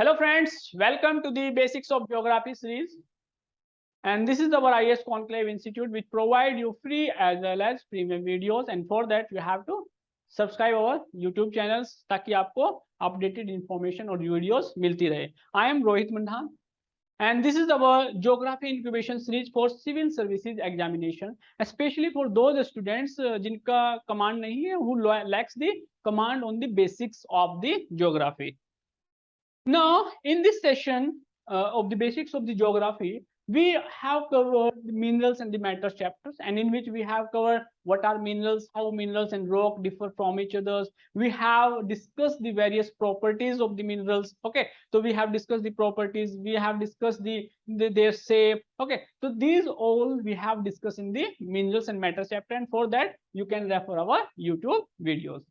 Hello friends, welcome to the Basics of Geography series. And this is our IS Conclave Institute which provide you free as well as premium videos, and for that you have to subscribe our YouTube channels ताकि आपको updated information और videos मिलती रहे. I am Rohit Mandhan and this is our Geography Incubation series for Civil Services Examination, especially for those students जिनका command नहीं है, who lacks the command on the basics of the geography. Now, in this session of the basics of the geography, we have covered the minerals and the matter chapters, and in which we have covered what are minerals, how minerals and rock differ from each other. We have discussed the various properties of the minerals. Okay, so we have discussed the properties, we have discussed their shape. Okay, so these all we have discussed in the minerals and matter chapter, and for that you can refer our YouTube videos.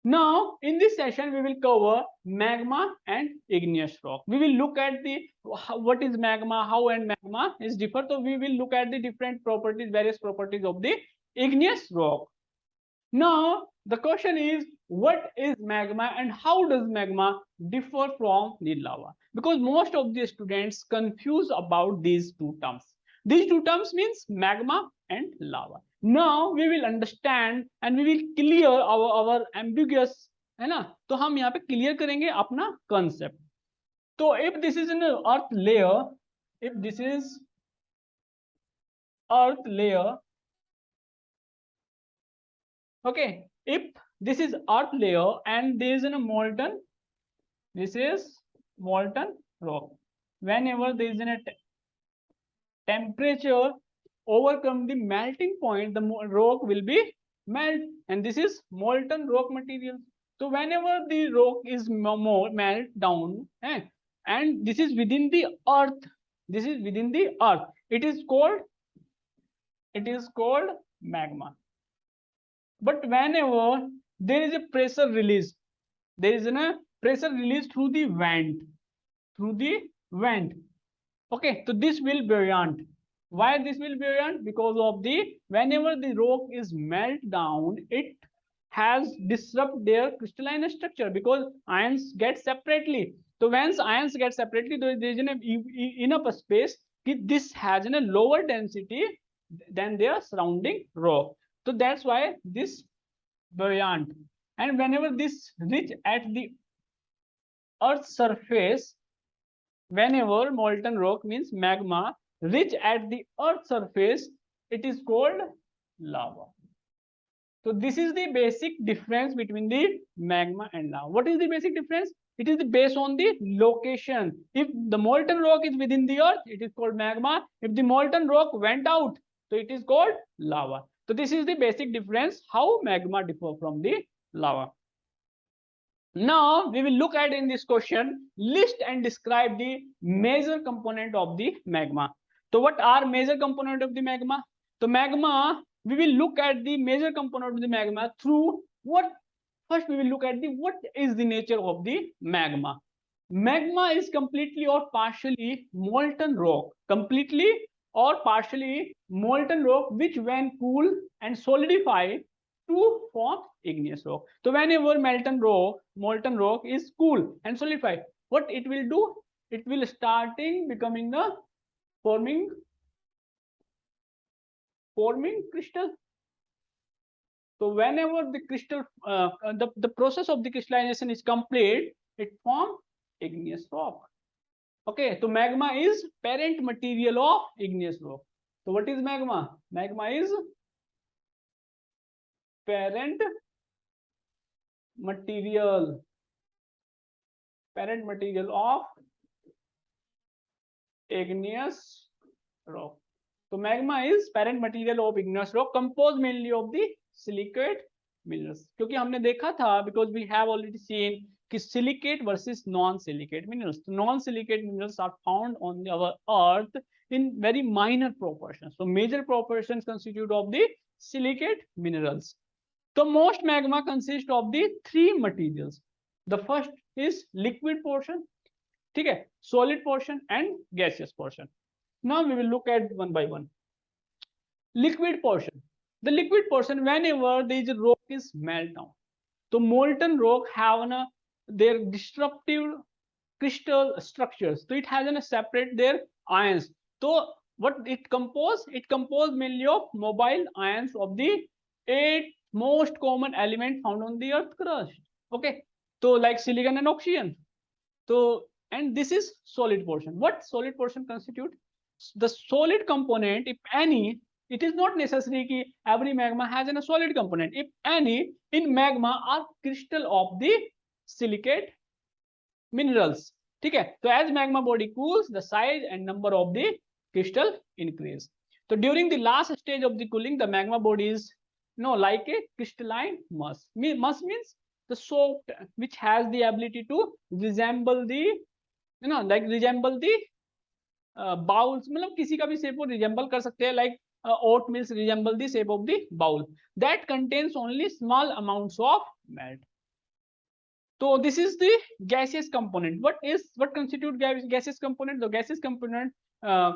Now, in this session, we will cover magma and igneous rock. We will look at the what is magma, how and magma is different. So we will look at the different properties, various properties of the igneous rock. Now, the question is, what is magma and how does magma differ from the lava? Because most of the students confuse about these two terms. These two terms means magma and lava. Now we will understand and we will clear our ambiguous, है ना? तो हम यहाँ पे clear करेंगे अपना concept. तो if this is an earth layer, if this is earth layer, okay, if this is earth layer and there is a molten, this is molten rock. Whenever there is a temperature overcome the melting point, the rock will be melt, and this is molten rock material. So whenever the rock is melt down, and this is within the earth, this is within the earth, it is called magma. But whenever there is a pressure release, there is a pressure release through the vent, okay, so this will buoyant. Why this will buoyant? Because of the whenever the rock is melt down, it has disrupt their crystalline structure because ions get separately. So once ions get separately, there is enough space. This has a lower density than their surrounding rock. So that's why this buoyant. And whenever this reach at the Earth's surface, whenever molten rock means magma reach at the earth surface, it is called lava. So this is the basic difference between the magma and lava. What is the basic difference? It is based on the location. If the molten rock is within the earth, it is called magma. If the molten rock went out, so it is called lava. So this is the basic difference how magma differ from the lava. Now we will look at in this question, list and describe the major component of the magma. So what are major component of the magma? So magma, we will look at the major component of the magma through what? First we will look at the what is the nature of the magma. Magma is completely or partially molten rock, completely or partially molten rock, which when cool and solidify to form igneous rock. So whenever molten rock is cool and solidified, what it will do? It will starting becoming the forming crystal. So whenever the crystal, the process of the crystallization is complete, it forms igneous rock. Okay, so magma is parent material of igneous rock. So what is magma? Magma is parent material of igneous rock. So magma is parent material of igneous rock, composed mainly of the silicate minerals. क्योंकि हमने देखा था, because we have already seen कि silicate versus non-silicate minerals. So non-silicate minerals are found on our earth in very minor proportions. So major proportions constitute of the silicate minerals. So most magma consists of the three materials. The first is liquid portion, ठीक है, solid portion and gaseous portion. Now we will look at one by one. Liquid portion. The liquid portion, whenever there is a rock is melt down, so molten rock have their disruptive crystal structures. So it has a separate their ions. So what it compose? It compose mainly of mobile ions of the 8 most common element found on the earth crust. Okay, so like silicon and oxygen. So and this is solid portion. What solid portion constitute? The solid component, if any, it is not necessary कि every magma has a solid component. If any, in magma are crystal of the silicate minerals. ठीक है? So as magma body cools, the size and number of the crystal increase. So during the last stage of the cooling, the magma body is like a crystalline mass. Mass means the soft, which has the ability to resemble the like resemble the bowls, मतलब किसी का भी shape को resemble कर सकते हैं, like oat mills resemble the shape of the bowl that contains only small amounts of melt. So this is the gaseous component. What constitute gaseous component? The gaseous component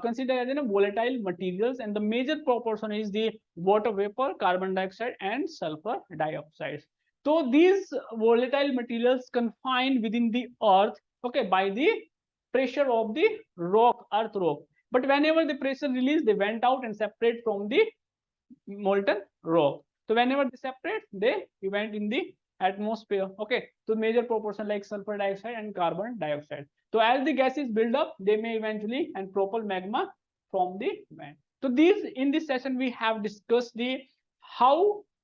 considered as volatile materials, and the major proportion is the water vapor, carbon dioxide, and sulfur dioxide. So these volatile materials confined within the earth, okay, by the pressure of the rock, earth rock. But whenever the pressure released, they went out and separate from the molten rock. So whenever they separate, they went in the atmosphere. Okay, so major proportion like sulfur dioxide and carbon dioxide. So as the gases build up, they may eventually and propel magma from the vent. So these in this session we have discussed the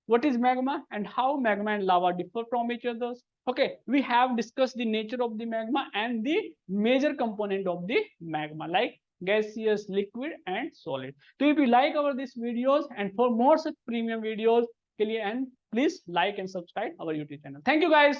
what is magma and how magma and lava differ from each other. Okay, we have discussed the nature of the magma and the major component of the magma like gaseous, liquid, and solid. So if you like our these videos and for more such premium videos, and please like and subscribe our YouTube channel. Thank you guys.